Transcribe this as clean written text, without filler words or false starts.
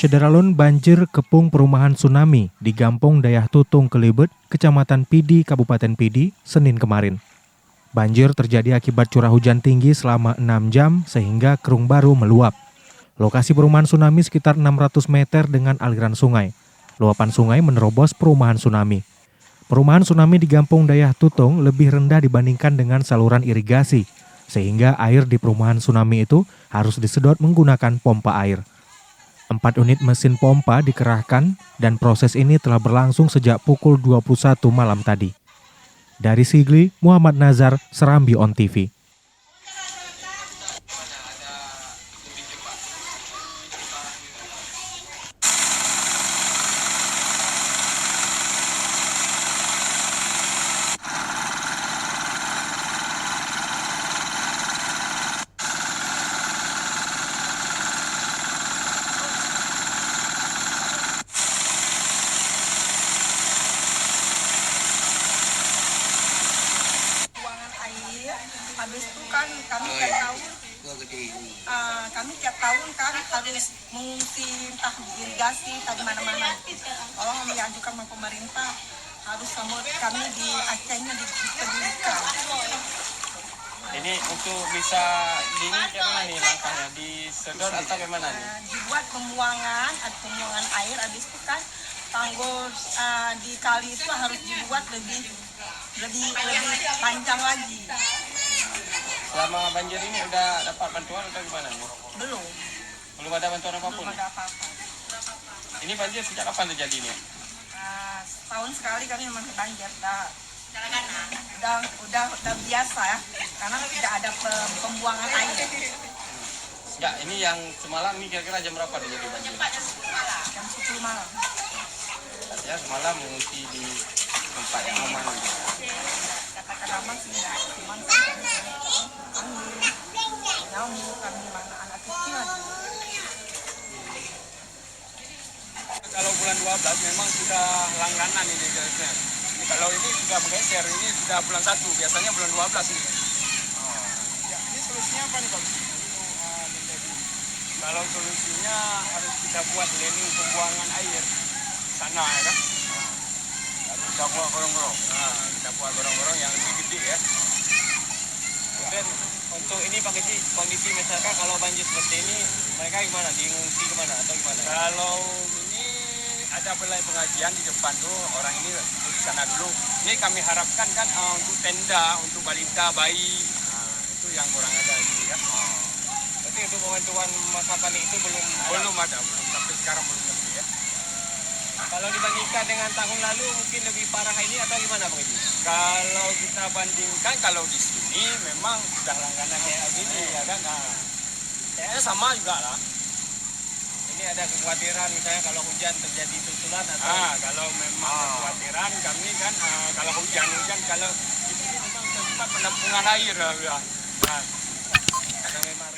Syederalun banjir kepung perumahan Tsunami di Gampong Dayah Tutung Kelibet, Kecamatan Pidi, Kabupaten Pidi, Senin kemarin. Banjir terjadi akibat curah hujan tinggi selama 6 jam sehingga Kerung Baru meluap. Lokasi perumahan Tsunami sekitar 600 meter dengan aliran sungai. Luapan sungai menerobos perumahan Tsunami. Perumahan Tsunami di Gampong Dayah Tutung lebih rendah dibandingkan dengan saluran irigasi, sehingga air di perumahan Tsunami itu harus disedot menggunakan pompa air. 4 unit mesin pompa dikerahkan dan proses ini telah berlangsung sejak pukul 21 malam tadi. Dari Sigli, Muhammad Nazar, Serambi On TV. Habis itu kan kami tiap tahun kan harus mengungsi entah irigasi tadi mana-mana. Tolong kami ajukan sama pemerintah harus sama kami di Acehnya dipedulikan. Ini untuk bisa ini gimana nih langkahnya, disedot atau gimana nih? Dibuat pembuangan air, habis itu kan tanggul di kali itu harus dibuat lebih panjang lagi. Selama banjir ini udah dapat bantuan atau gimana nih? Belum ada bantuan apapun? Belum ada apa-apa. Ini banjir sejak kapan terjadi nih? Setahun sekali kami memang banjir. Udah biasa ya, karena tidak ada pembuangan air. Ya, ini yang semalam ini kira-kira jam berapa terjadi banjir? Jam 10 malam. Ya, semalam mengungsi di tempat yang aman. Katakan aman sih, cuman nyamuk kami mana anak kecil lagi. Kalau bulan 12 memang sudah langganan ini guys. Kalau ini sudah bergeser, ini sudah bulan 1, biasanya bulan 12 ini. Ya, ini solusinya apa nih Bang? Kalau solusinya harus kita buat lening pembuangan air sana ya kan? Harus kita buat gorong-gorong. Kita buat gorong-gorong yang lebih gede ya. Kemudian untuk ini kondisi misalkan kalau banjir seperti ini, mereka gimana? Diungsi kemana atau gimana? Kalau ini ada balai pengajian di depan tuh, orang ini di sana dulu. Ini kami harapkan kan untuk tenda, untuk balita, bayi, itu yang kurang ada ini kan. Berarti untuk bantuan masa panik itu belum ada, sampai sekarang belum ada ya. Kalau dibandingkan dengan tahun lalu mungkin lebih parah ini atau gimana Bang Edi? Kalau kita bandingkan, kalau di sini memang sudah langganan kayak gini ya kan. Kayaknya sama juga lah. Ini ada kekhawatiran misalnya kalau hujan terjadi susulan atau kalau memang kekhawatiran kami kan kalau hujan kalau di sini memang tempat penampungan air ya. Karena memang